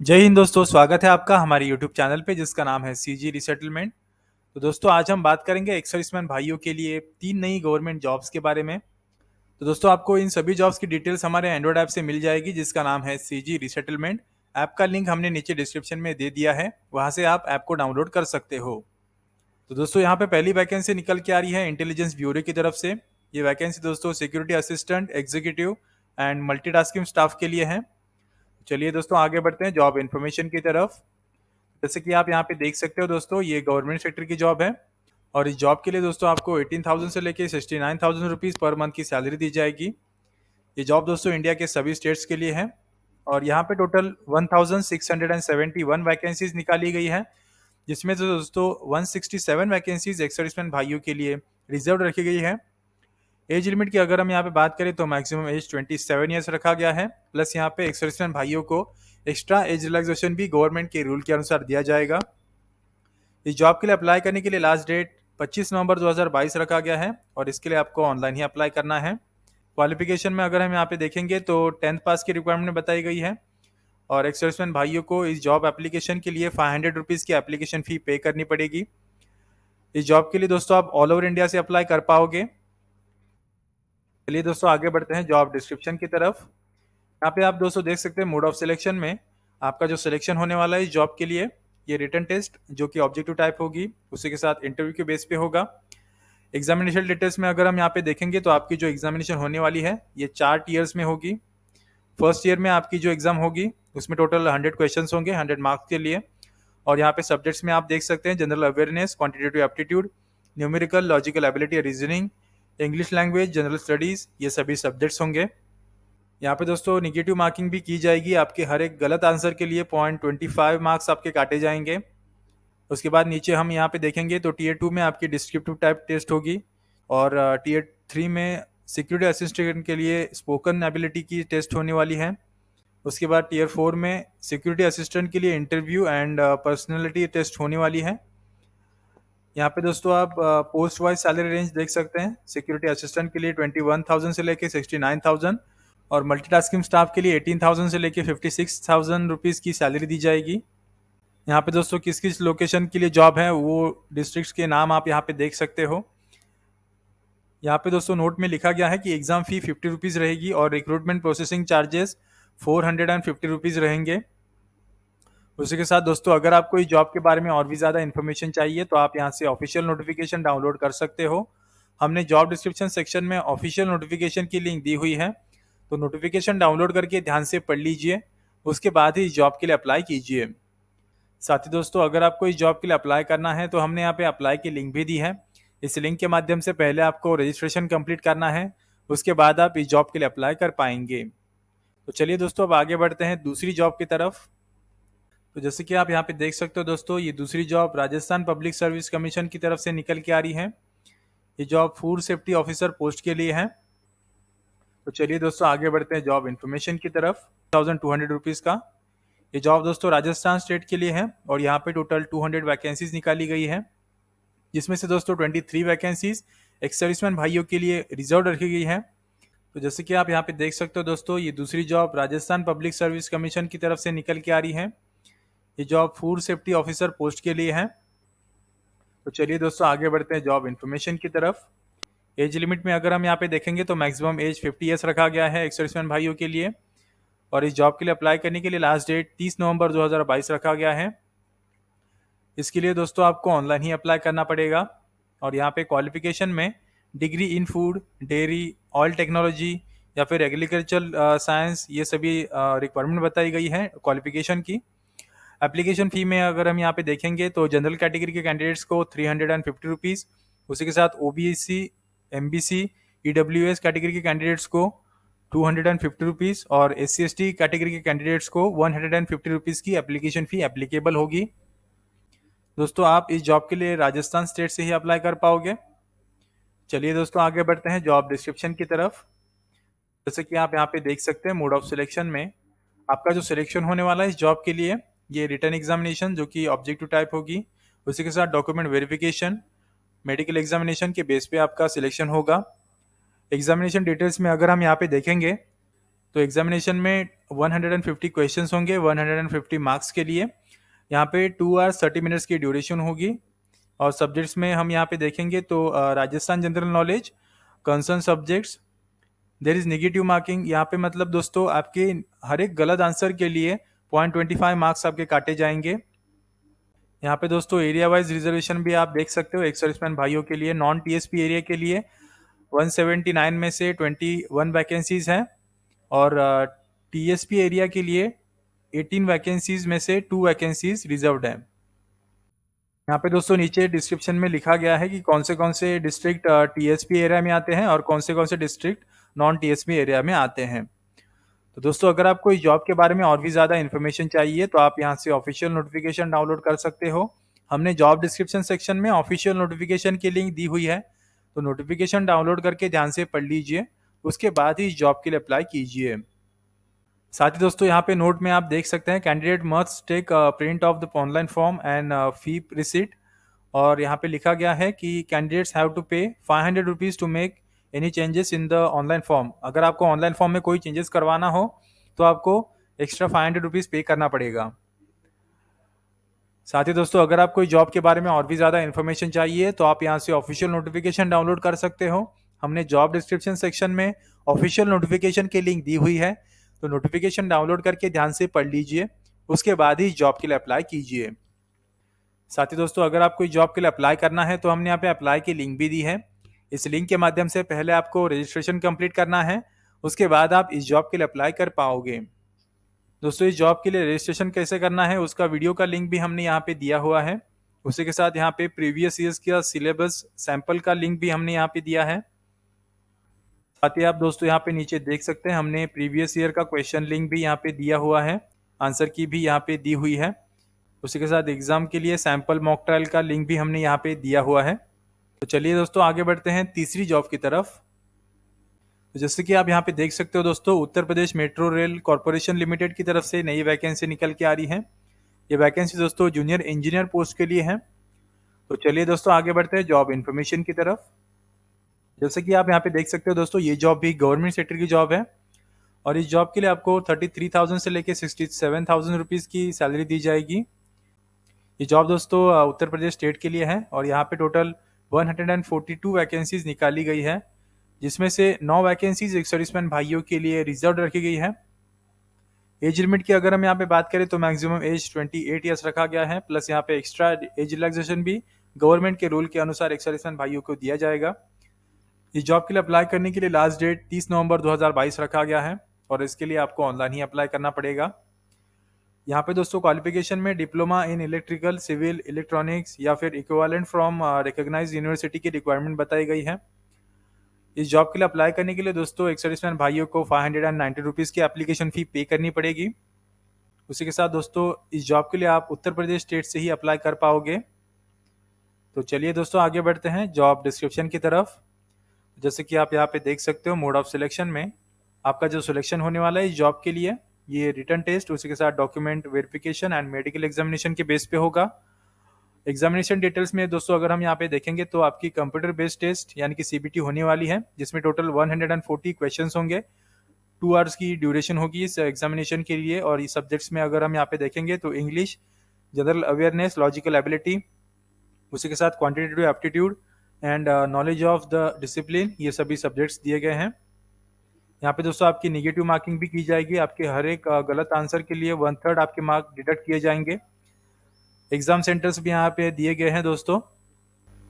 जय हिंद दोस्तों, स्वागत है आपका हमारे यूट्यूब चैनल पे जिसका नाम है सीजी रिसेटलमेंट। तो दोस्तों आज हम बात करेंगे एक्स सर्विसमैन भाइयों के लिए तीन नई गवर्नमेंट जॉब्स के बारे में। तो दोस्तों आपको इन सभी जॉब्स की डिटेल्स हमारे एंड्रॉइड ऐप से मिल जाएगी जिसका नाम है सीजी रिसेटलमेंट। ऐप का लिंक हमने नीचे डिस्क्रिप्शन में दे दिया है, वहां से आप ऐप को डाउनलोड कर सकते हो। तो दोस्तों यहाँ पे पहली वैकेंसी निकल के आ रही है इंटेलिजेंस ब्यूरो की तरफ से। ये वैकेंसी दोस्तों security assistant, executive and multitasking staff के लिए है। चलिए दोस्तों आगे बढ़ते हैं जॉब इन्फॉर्मेशन की तरफ। जैसे कि आप यहाँ पे देख सकते हो दोस्तों, ये गवर्नमेंट सेक्टर की जॉब है और इस जॉब के लिए दोस्तों आपको 18,000 से लेके 69,000 रुपीज़ पर मंथ की सैलरी दी जाएगी। ये जॉब दोस्तों इंडिया के सभी स्टेट्स के लिए है और यहाँ पे टोटल 1671 वैकेंसीज निकाली गई है, जिसमें से दोस्तों 167 वैकेंसीज एक्स सर्विसमैन भाइयों के लिए रिजर्व रखी गई है। एज लिमिट की अगर हम यहाँ पे बात करें तो मैक्सिमम एज 27 ईयर्स रखा गया है, प्लस यहाँ पे एक्स सर्विसमैन भाइयों को एक्स्ट्रा एज रिलैक्सेशन भी गवर्नमेंट के रूल के अनुसार दिया जाएगा। इस जॉब के लिए अप्लाई करने के लिए लास्ट डेट 25 नवंबर 2022 रखा गया है और इसके लिए आपको ऑनलाइन ही अप्लाई करना है। क्वालिफिकेशन में अगर हम यहाँ पे देखेंगे तो 10th पास की रिक्वायरमेंट बताई गई है और एक्स सर्विसमैन भाइयों को इस जॉब एप्लीकेशन के लिए 500 रुपीज़ की एप्लीकेशन फ़ी पे करनी पड़ेगी। इस जॉब के लिए दोस्तों आप ऑल ओवर इंडिया से अप्लाई कर पाओगे। चलिए दोस्तों आगे बढ़ते हैं जॉब डिस्क्रिप्शन की तरफ। यहाँ पे आप दोस्तों देख सकते हैं मोड ऑफ सिलेक्शन में आपका जो सिलेक्शन होने वाला है इस जॉब के लिए, ये रिटन टेस्ट जो कि ऑब्जेक्टिव टाइप होगी, उसी के साथ इंटरव्यू के बेस पे होगा। एग्जामिनेशन डिटेल्स में अगर हम यहाँ पे देखेंगे तो आपकी जो एग्जामिनेशन होने वाली है ये 4 ईयर्स में होगी। फर्स्ट ईयर में आपकी जो एग्जाम होगी उसमें टोटल 100 क्वेश्चन होंगे 100 मार्क्स के लिए। और यहाँ पे सब्जेक्ट्स में आप देख सकते हैं general awareness, quantitative aptitude, numerical, logical ability, reasoning, English language, general studies, ये सभी सब्जेक्ट्स होंगे। यहाँ पे दोस्तों निगेटिव मार्किंग भी की जाएगी, आपके हर एक गलत आंसर के लिए 0.25 मार्क्स आपके काटे जाएंगे। उसके बाद नीचे हम यहाँ पे देखेंगे तो टीयर 2 में आपकी डिस्क्रिप्टिव टाइप टेस्ट होगी और टीयर 3 में सिक्योरिटी असिस्टेंट के लिए स्पोकन एबिलिटी की टेस्ट होने वाली है। उसके बाद टीयर 4 में सिक्योरिटी असिस्टेंट के लिए इंटरव्यू एंड पर्सनैलिटी टेस्ट होने वाली है। यहाँ पे दोस्तों आप पोस्ट वाइज सैलरी रेंज देख सकते हैं। सिक्योरिटी असिस्टेंट के लिए 21,000 से लेके 69,000 और मल्टीटास्किंग स्टाफ के लिए 18,000 से लेके 56,000 रुपीज़ की सैलरी दी जाएगी। यहाँ पे दोस्तों किस किस लोकेशन के लिए जॉब है वो डिस्ट्रिक्ट्स के नाम आप यहाँ पे देख सकते हो। यहाँ पे दोस्तों नोट में लिखा गया है कि एग्जाम फी 50 रुपीज़ रहेगी और रिक्रूटमेंट प्रोसेसिंग चार्जेस 450 रुपीज़ रहेंगे। उसी के साथ दोस्तों अगर आपको इस जॉब के बारे में और भी ज़्यादा इन्फॉर्मेशन चाहिए तो आप यहाँ से ऑफिशियल नोटिफिकेशन डाउनलोड कर सकते हो। हमने जॉब डिस्क्रिप्शन सेक्शन में ऑफिशियल नोटिफिकेशन की लिंक दी हुई है, तो नोटिफिकेशन डाउनलोड करके ध्यान से पढ़ लीजिए, उसके बाद ही इस जॉब के लिए अप्लाई कीजिए। साथ ही दोस्तों अगर आपको इस जॉब के लिए अप्लाई करना है तो हमने यहाँ पे अप्लाई की लिंक भी दी है। इस लिंक के माध्यम से पहले आपको रजिस्ट्रेशन कंप्लीट करना है, उसके बाद आप इस जॉब के लिए अप्लाई कर पाएंगे। तो चलिए दोस्तों अब आगे बढ़ते हैं दूसरी जॉब की तरफ। तो जैसे कि आप यहाँ पे देख सकते हो दोस्तों, ये दूसरी job Rajasthan public service commission की तरफ से निकल के आ रही है। ये job food safety officer post के लिए है। तो चलिए दोस्तों आगे बढ़ते हैं जॉब इन्फॉर्मेशन की तरफ। 1,200 रुपीज़ का ये जॉब दोस्तों राजस्थान स्टेट के लिए है और यहाँ पे टोटल 200 वैकेंसीज निकाली गई है, जिसमें से दोस्तों 23 वैकेंसीज एक्स सर्विसमैन भाइयों के लिए रिजर्व रखी गई है। तो जैसे कि आप यहाँ पे देख सकते हो दोस्तों, ये दूसरी job Rajasthan public service commission की तरफ से निकल के आ रही है। ये job food safety officer post के लिए है। तो चलिए दोस्तों आगे बढ़ते हैं जॉब इन्फॉर्मेशन की तरफ। एज लिमिट में अगर हम यहाँ पे देखेंगे तो मैक्सिमम एज 50 ईयर्स रखा गया है एक्स सर्विसमैन भाइयों के लिए और इस जॉब के लिए अप्लाई करने के लिए लास्ट डेट 30 नवंबर 2022 रखा गया है। इसके लिए दोस्तों आपको ऑनलाइन ही अप्लाई करना पड़ेगा और यहाँ पे क्वालिफिकेशन में degree in food, dairy, oil technology या फिर एग्रीकल्चर साइंस, ये सभी रिक्वायरमेंट बताई गई है क्वालिफिकेशन की। एप्लीकेशन फ़ी में अगर हम यहाँ पे देखेंगे तो जनरल कैटेगरी के कैंडिडेट्स को 350 रुपीज़, उसी के साथ ओबीसी, एमबीसी, ईडब्ल्यूएस कैटेगरी के कैंडिडेट्स को 250 रुपीज़ और SC/ST कैटेगरी के कैंडिडेट्स को 150 रुपीज़ की एप्लीकेशन फ़ी एप्लीकेबल होगी। दोस्तों आप इस जॉब के लिए राजस्थान स्टेट से ही अप्लाई कर पाओगे। चलिए दोस्तों आगे बढ़ते हैं जॉब डिस्क्रिप्शन की तरफ। जैसे कि आप यहाँ पे देख सकते हैं मोड ऑफ सिलेक्शन में आपका जो सिलेक्शन होने वाला है इस जॉब के लिए, ये रिटन एग्जामिनेशन जो कि ऑब्जेक्टिव टाइप होगी, उसी के साथ डॉक्यूमेंट वेरिफिकेशन, मेडिकल एग्जामिनेशन के बेस पे आपका सिलेक्शन होगा। एग्जामिनेशन डिटेल्स में अगर हम यहाँ पे देखेंगे तो एग्जामिनेशन में 150 क्वेश्चंस होंगे 150 मार्क्स के लिए। यहाँ पे 2 आवर्स 30 मिनट्स की ड्यूरेशन होगी। और सब्जेक्ट्स में हम यहाँ पे देखेंगे तो Rajasthan general knowledge, concern subjects, there is negative marking. यहाँ पे मतलब दोस्तों आपके हर एक गलत आंसर के लिए 0.25 मार्क्स आपके काटे जाएंगे। यहाँ पे दोस्तों एरिया वाइज रिजर्वेशन भी आप देख सकते हो। एक्स सर्विसमैन भाइयों के लिए नॉन टीएसपी एरिया के लिए 179 में से 21 वैकेंसीज हैं और टीएसपी एरिया के लिए 18 वैकेंसीज में से 2 वैकेंसीज रिजर्व्ड हैं। यहाँ पे दोस्तों नीचे डिस्क्रिप्शन में लिखा गया है कि कौन से डिस्ट्रिक्ट टीएसपी एरिया में आते हैं और कौन से डिस्ट्रिक्ट नॉन टीएसपी एरिया में आते हैं। तो दोस्तों अगर आपको इस जॉब के बारे में और भी ज़्यादा इन्फॉर्मेशन चाहिए तो आप यहाँ से ऑफिशियल नोटिफिकेशन डाउनलोड कर सकते हो। हमने जॉब डिस्क्रिप्शन सेक्शन में ऑफिशियल नोटिफिकेशन की लिंक दी हुई है, तो नोटिफिकेशन डाउनलोड करके ध्यान से पढ़ लीजिए, उसके बाद ही इस जॉब के लिए अप्लाई कीजिए। साथ ही दोस्तों यहाँ पे नोट में आप देख सकते हैं candidate must take print of the online form and fee receipt. और यहाँ पे लिखा गया है कि candidates have to pay 500 rupees to make any changes in the online form. अगर आपको ऑनलाइन फॉर्म में कोई चेंजेस करवाना हो तो आपको एक्स्ट्रा 500 रुपीज़ पे करना पड़ेगा। साथ ही दोस्तों अगर आपको जॉब के बारे में और भी ज़्यादा इन्फॉर्मेशन चाहिए तो आप यहाँ से ऑफिशियल नोटिफिकेशन डाउनलोड कर सकते हो। हमने जॉब डिस्क्रिप्शन सेक्शन में ऑफिशियल नोटिफिकेशन की लिंक दी हुई है, तो नोटिफिकेशन डाउनलोड करके ध्यान से पढ़ लीजिए, उसके बाद ही जॉब के लिए अप्लाई कीजिए। साथ ही दोस्तों अगर आपको जॉब के लिए अप्लाई करना है तो हमने यहाँ पे अप्लाई की लिंक भी दी है। इस लिंक के माध्यम से पहले आपको रजिस्ट्रेशन कंप्लीट करना है, उसके बाद आप इस जॉब के लिए अप्लाई कर पाओगे। दोस्तों इस जॉब के लिए रजिस्ट्रेशन कैसे करना है उसका वीडियो का लिंक भी हमने यहाँ पे दिया हुआ है। उसी के साथ यहाँ पे प्रीवियस ईयर्स का सिलेबस सैंपल का लिंक भी हमने यहाँ पे दिया है। साथ ही आप दोस्तों यहाँ पे नीचे देख सकते हैं हमने प्रीवियस ईयर का क्वेश्चन लिंक भी यहाँ पे दिया हुआ है, आंसर की भी यहाँ पे दी हुई है। उसी के साथ एग्जाम के लिए सैंपल मॉक ट्रायल का लिंक भी हमने यहाँ पे दिया हुआ है। तो चलिए दोस्तों आगे बढ़ते हैं तीसरी जॉब की तरफ। तो जैसे कि आप यहाँ पे देख सकते हो दोस्तों, Uttar Pradesh metro rail corporation limited की तरफ से नई वैकेंसी निकल के आ रही है। ये वैकेंसी दोस्तों जूनियर इंजीनियर पोस्ट के लिए है। तो चलिए दोस्तों आगे बढ़ते हैं जॉब इन्फॉर्मेशन की तरफ। जैसे कि आप यहाँ पे देख सकते हो दोस्तों, ये जॉब भी गवर्नमेंट सेक्टर की जॉब है और इस जॉब के लिए आपको 33,000 से लेके 67,000 रुपीज़ की सैलरी दी जाएगी। ये जॉब दोस्तों उत्तर प्रदेश स्टेट के लिए है और यहाँ पे टोटल 142 वैकेंसीज निकाली गई है, जिसमें से 9 वैकेंसीज एक्स सर्विसमैन भाइयों के लिए रिजर्व रखी गई है। एज लिमिट की अगर हम यहाँ पे बात करें तो मैक्सिमम एज 28 ईयर्स रखा गया है, प्लस यहाँ पे एक्स्ट्रा एज रिलैक्सेशन भी गवर्नमेंट के रूल के अनुसार एक्स सर्विसमैन भाइयों को दिया जाएगा। इस जॉब के लिए अप्लाई करने के लिए लास्ट डेट 30 नवंबर 2022 रखा गया है और इसके लिए आपको ऑनलाइन ही अप्लाई करना पड़ेगा। यहाँ पे दोस्तों क्वालिफिकेशन में diploma in electrical, civil, electronics या फिर इक्विवेलेंट फ्रॉम रिकॉग्नाइज्ड यूनिवर्सिटी की रिक्वायरमेंट बताई गई है। इस जॉब के लिए अप्लाई करने के लिए दोस्तों एक्स सर्विसमैन भाइयों को 590 रुपीज़ की एप्लीकेशन फ़ी पे करनी पड़ेगी। उसी के साथ दोस्तों इस जॉब के लिए आप उत्तर प्रदेश स्टेट से ही अप्लाई कर पाओगे। तो चलिए दोस्तों आगे बढ़ते हैं जॉब डिस्क्रिप्शन की तरफ। जैसे कि आप यहाँ पे देख सकते हो, मोड ऑफ सिलेक्शन में आपका जो सिलेक्शन होने वाला है इस जॉब के लिए, ये रिटन टेस्ट, उसी के साथ document verification and medical examination के बेस पे होगा। एग्जामिनेशन डिटेल्स में दोस्तों अगर हम यहाँ पे देखेंगे तो आपकी कंप्यूटर बेस्ड टेस्ट यानी कि सीबीटी होने वाली है, जिसमें टोटल 140 क्वेश्चंस होंगे। 2 आवर्स की ड्यूरेशन होगी इस एग्जामिनेशन के लिए। और इस सब्जेक्ट्स में अगर हम यहाँ पे देखेंगे तो English, general awareness, logical ability, उसी के साथ quantitative aptitude and knowledge of the discipline, ये सभी सब्जेक्ट्स दिए गए हैं। यहाँ पे दोस्तों आपकी नेगेटिव मार्किंग भी की जाएगी, आपके हर एक गलत आंसर के लिए 1/3 आपके मार्क डिडक्ट किए जाएंगे। एग्जाम सेंटर्स भी यहाँ पे दिए गए हैं दोस्तों।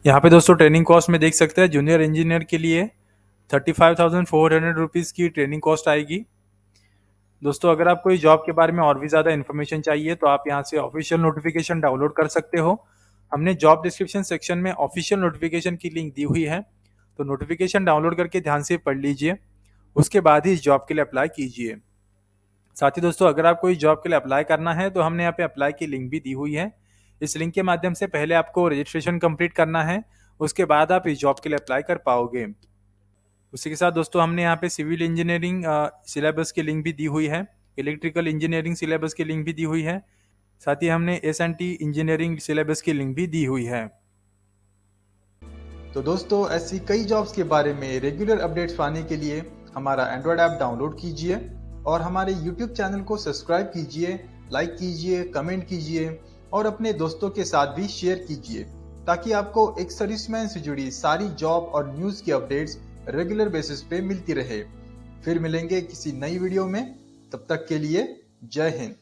यहाँ पे दोस्तों ट्रेनिंग कॉस्ट में देख सकते हैं, जूनियर इंजीनियर के लिए 35,400 रुपीज़ की ट्रेनिंग कॉस्ट आएगी। दोस्तों अगर आपको इस जॉब के बारे में और भी ज़्यादा इन्फॉर्मेशन चाहिए तो आप यहाँ से ऑफिशियल नोटिफिकेशन डाउनलोड कर सकते हो। हमने जॉब डिस्क्रिप्शन सेक्शन में ऑफिशियल नोटिफिकेशन की लिंक दी हुई है, तो नोटिफिकेशन डाउनलोड करके ध्यान से पढ़ लीजिए, उसके बाद ही इस जॉब के लिए अप्लाई कीजिए। साथ ही दोस्तों अगर आपको इस जॉब के लिए अप्लाई करना है तो हमने यहाँ पे अप्लाई की लिंक भी दी हुई है। इस लिंक के माध्यम से पहले आपको रजिस्ट्रेशन कंप्लीट करना है, उसके बाद आप इस जॉब के लिए अप्लाई कर पाओगे। उसी के साथ दोस्तों हमने यहाँ पे सिविल इंजीनियरिंग सिलेबस की लिंक भी दी हुई है, इलेक्ट्रिकल इंजीनियरिंग सिलेबस की लिंक भी दी हुई है, साथ ही हमने S&T इंजीनियरिंग सिलेबस की लिंक भी दी हुई है। तो दोस्तों ऐसी कई जॉब्स के बारे में रेगुलर अपडेट्स पाने के लिए हमारा एंड्रॉयड ऐप डाउनलोड कीजिए और हमारे YouTube चैनल को सब्सक्राइब कीजिए, लाइक कीजिए, कमेंट कीजिए और अपने दोस्तों के साथ भी शेयर कीजिए ताकि आपको एक सर्विसमैन से जुड़ी सारी जॉब और न्यूज की अपडेट्स रेगुलर बेसिस पे मिलती रहे। फिर मिलेंगे किसी नई वीडियो में, तब तक के लिए जय हिंद।